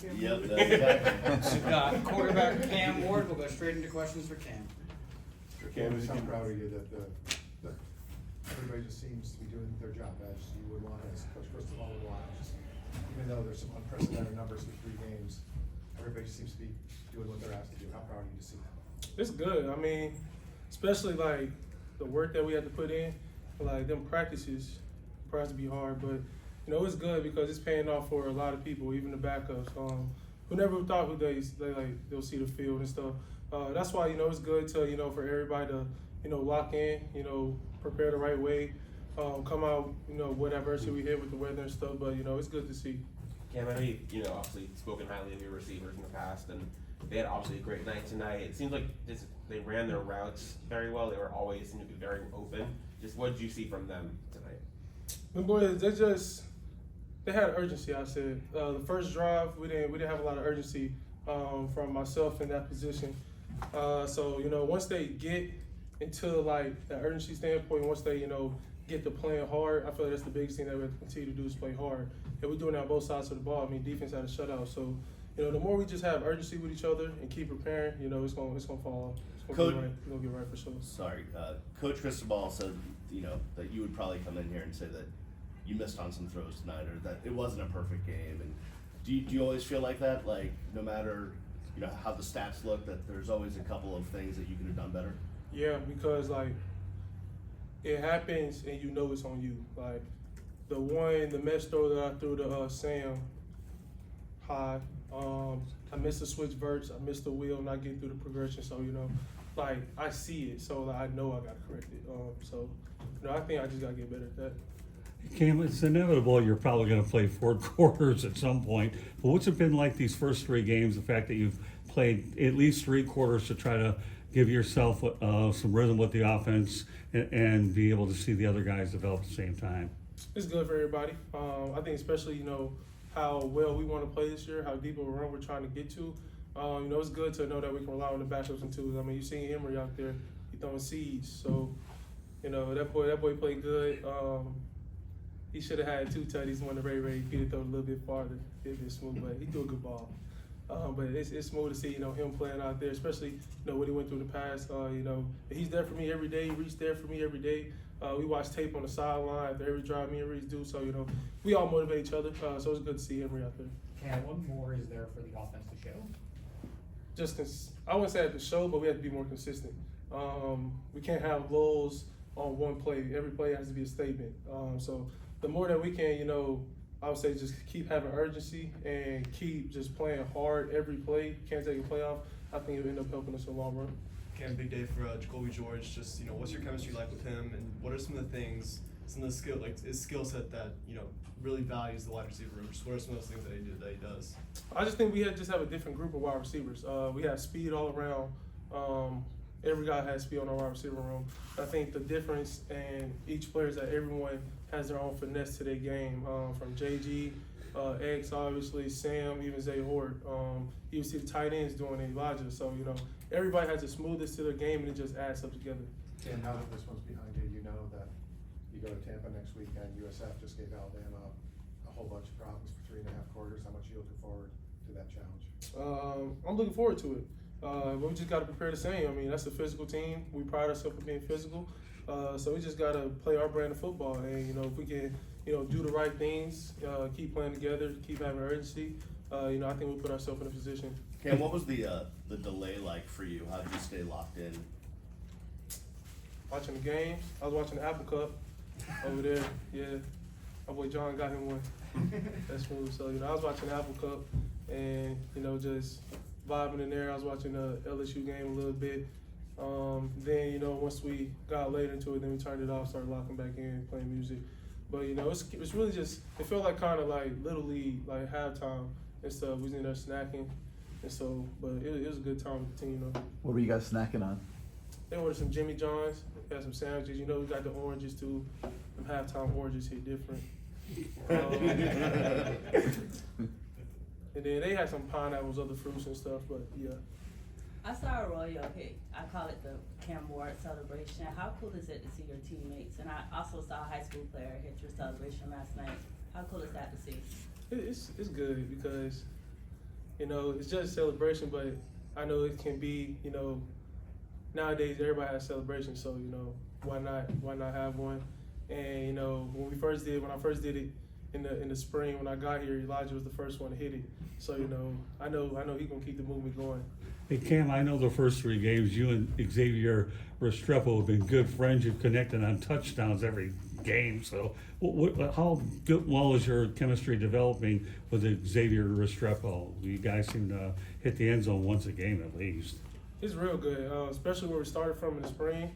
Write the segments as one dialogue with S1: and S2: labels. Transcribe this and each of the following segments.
S1: Yep, that's exactly.
S2: Quarterback Cam Ward, we'll go straight into questions for Cam.
S3: Cam, I'm proud of you that everybody just seems to be doing their job as you would want, as Coach Cristobal would want. Just, even though there's some unprecedented numbers for 3 games, everybody seems to be doing what they're asked to do. How proud are you to see that?
S4: It's good. I mean, especially like the work that we had to put in, like them practices, probably to be hard, but you know, it's good because it's paying off for a lot of people, even the backups. Who never thought they'll see the field and stuff. That's why, you know, it's good to, you know, for everybody to, you know, lock in, you know, prepare the right way, come out, you know, what adversity we hit with the weather and stuff, but, you know, it's good to see.
S5: Cam, I know you know, obviously spoken highly of your receivers in the past, and they had obviously a great night tonight. It seems like they ran their routes very well. They were always seemed to be very open. Just what did you see from them tonight?
S4: The boys, they had urgency. I said the first drive we didn't have a lot of urgency from myself in that position. So you know, once they get into like that urgency standpoint, once they, you know, get to playing hard, I feel like that's the biggest thing that we have to continue to do is play hard. And we're doing that on both sides of the ball. I mean, defense had a shutout, so you know, the more we just have urgency with each other and keep preparing, you know, it's gonna fall off. It's gonna get right for sure.
S1: Sorry, Coach Cristobal said, you know, that you would probably come in here and say that you missed on some throws tonight, or that it wasn't a perfect game. And do you always feel like that? Like no matter, you know, how the stats look, that there's always a couple of things that you could have done better?
S4: Yeah, because like it happens and you know it's on you. Like the mesh throw that I threw to Sam high. I missed the switch verts, I missed the wheel, not getting through the progression. So, you know, like I see it, so like, I know I gotta correct it. So, you know, I think I just gotta get better at that.
S6: Cam, it's inevitable you're probably going to play 4 quarters at some point. But what's it been like these first 3 games? The fact that you've played at least 3 quarters to try to give yourself some rhythm with the offense and be able to see the other guys develop at the same time.
S4: It's good for everybody. I think especially, you know, how well we want to play this year, how deep of a run we're trying to get to. You know, it's good to know that we can rely on the backups and twos. I mean, you've seen Emory out there, he throwing seeds. So, you know, that boy played good. He should have had 2 tutties, one to Ray. He could have thrown a little bit farther. It'd been smooth, but he threw a good ball. But it's smooth to see, you know, him playing out there, especially, you know, what he went through in the past. You know, he's there for me every day. Reed's there for me every day. We watch tape on the sideline after every drive me and Reed do. So, you know, we all motivate each other. So it's good to see Emory out there.
S2: Cam, what more is there for the offense to show?
S4: I wouldn't say at the show, but we have to be more consistent. We can't have lulls on one play. Every play has to be a statement. So the more that we can, you know, I would say just keep having urgency and keep just playing hard every play. Can't take a play off. I think it'll end up helping us in the long run.
S7: Cam, big day for Jacoby George. Just, you know, what's your chemistry like with him, and what are some of the things, some of the skill set that, you know, really values the wide receiver room? Just what are some of those things that he does?
S4: I just think we just have a different group of wide receivers. We have speed all around. Every guy has speed on our wide receiver room. I think the difference in each player is that everyone has their own finesse to their game. From JG, X, obviously, Sam, even Zay Hort. You see the tight ends doing it, Elijah. So, you know, everybody has the smoothest to their game, and it just adds up together.
S3: And now that this one's behind you, you know that you go to Tampa next weekend. USF just gave Alabama a whole bunch of problems for 3.5 quarters. How much are you looking forward to that challenge?
S4: I'm looking forward to it. But we just got to prepare the same. I mean, that's a physical team. We pride ourselves on being physical. So we just got to play our brand of football. And, you know, if we can, you know, do the right things, keep playing together, keep having urgency, you know, I think we put ourselves in a position.
S1: Cam, what was the delay like for you? How did you stay locked in?
S4: Watching the game. I was watching the Apple Cup over there. Yeah, my boy John got him one. That's smooth. So, you know, I was watching the Apple Cup and, you know, just vibing in there. I was watching the LSU game a little bit. Then, you know, once we got later into it, then we turned it off, started locking back in, playing music. But, you know, it's really just, it felt like kind of like Little League, like halftime and stuff. We was in there snacking. And so, but it was a good time with the team, you know.
S8: What were you guys snacking on?
S4: They ordered some Jimmy John's, got some sandwiches. You know, we got the oranges too. Them halftime oranges hit different. And then they had some pineapples, other fruits and stuff, but yeah.
S9: I saw a royal hit. I call it the Cam Ward celebration. How cool is it to see your teammates? And I also saw a high school player hit your celebration last night. How cool is that to see?
S4: It's good because you know, it's just a celebration, but I know it can be, you know, nowadays everybody has celebrations, so, you know, why not have one? And, you know, when I first did it in the spring, when I got here, Elijah was the first one to hit it. So, you know he gonna keep the movement going.
S6: Hey Cam, I know the first 3 games, you and Xavier Restrepo have been good friends. You've connected on touchdowns every game. So, how well is your chemistry developing with Xavier Restrepo? You guys seem to hit the end zone once a game at least.
S4: It's real good, especially where we started from in the spring.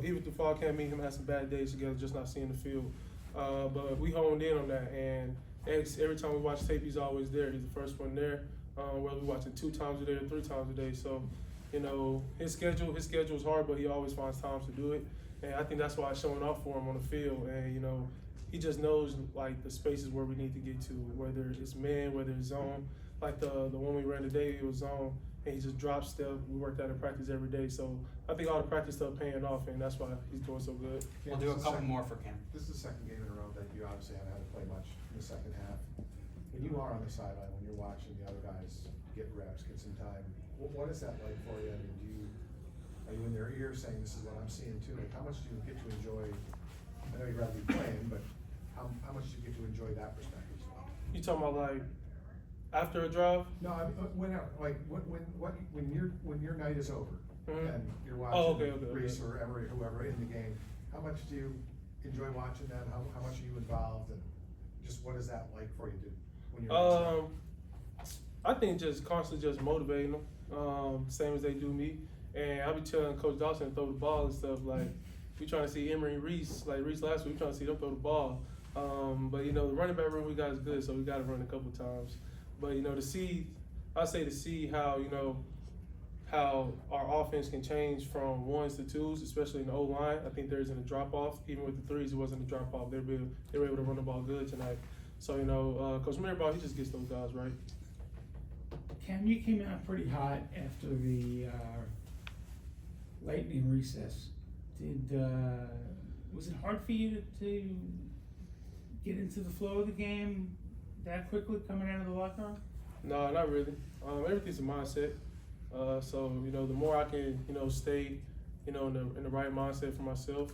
S4: Even through fall camp, me and him had some bad days together, just not seeing the field. But we honed in on that, and every time we watch tape, he's always there. He's the first one there. Whether we watch it 2 times a day or 3 times a day. So, you know, his schedule is hard, but he always finds time to do it. And I think that's why it's showing off for him on the field. And, you know, he just knows, like, the spaces where we need to get to, whether it's man, whether it's zone. Like the one we ran today, it was zone, and he just dropped step. We worked out in practice every day. So I think all the practice stuff paying off, and that's why he's doing so good.
S2: We'll do a couple more for Cam.
S3: This is the second game in a row that you obviously haven't had to play much in the second half. When you are on the sideline, when you're watching the other guys get reps, get some time, what is that like for you? I mean, are you in their ear saying, this is what I'm seeing too? Like, how much do you get to enjoy? I know you'd rather be playing, but how much do you get to enjoy that perspective?
S4: You talking about, like, after a drive?
S3: No, I mean, when your night is over
S4: Mhm.
S3: and you're
S4: Oh,
S3: watching
S4: okay.
S3: Reese or Emery, whoever in the game, how much do you enjoy watching them? How much are you involved, and just what is that like for you when you're
S4: I think just constantly just motivating them, same as they do me. And I be telling Coach Dawson to throw the ball and stuff. Like, we trying to see Emery and Reese. Like Reese last week, we trying to see them throw the ball. But you know, the running back room we got is good, so we got to run a couple times. But you know, to see how, you know, how our offense can change from 1s to 2s, especially in the O-line. I think there isn't a drop off. Even with the 3s, it wasn't a drop off. They were able to run the ball good tonight. So you know, Coach Mirabal, he just gets those guys right.
S8: Cam, you came out pretty hot after the lightning recess. Was it hard for you to get into the flow of the game that quickly coming out of the locker room?
S4: No, not really. Everything's a mindset. So you know, the more I can, you know, stay, you know, in the right mindset for myself,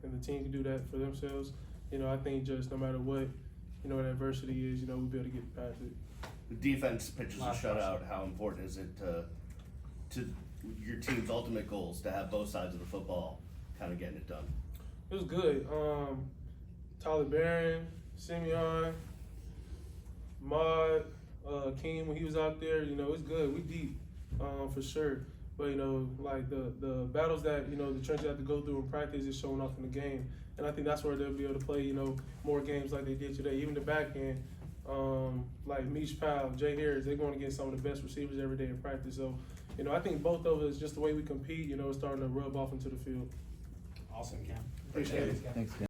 S4: and the team can do that for themselves. You know, I think just no matter what, you know, what adversity is, you know, we'll be able to get past it.
S1: The defense pitches
S2: Last
S1: a shutout. How important is it to your team's ultimate goals to have both sides of the football kind of getting it done?
S4: It was good. Tyler Barron, Simeon, Maud, King when he was out there, you know, it's good. We deep, for sure. But you know, like the battles that, you know, the trenches have to go through in practice is showing off in the game. And I think that's where they'll be able to play, you know, more games like they did today. Even the back end, like Mish Powell, Jay Harris, they're going to get some of the best receivers every day in practice. So, you know, I think both of us, just the way we compete, you know, is starting to rub off into the field.
S2: Awesome, Cam.
S4: Appreciate it.
S10: Thanks, Cam.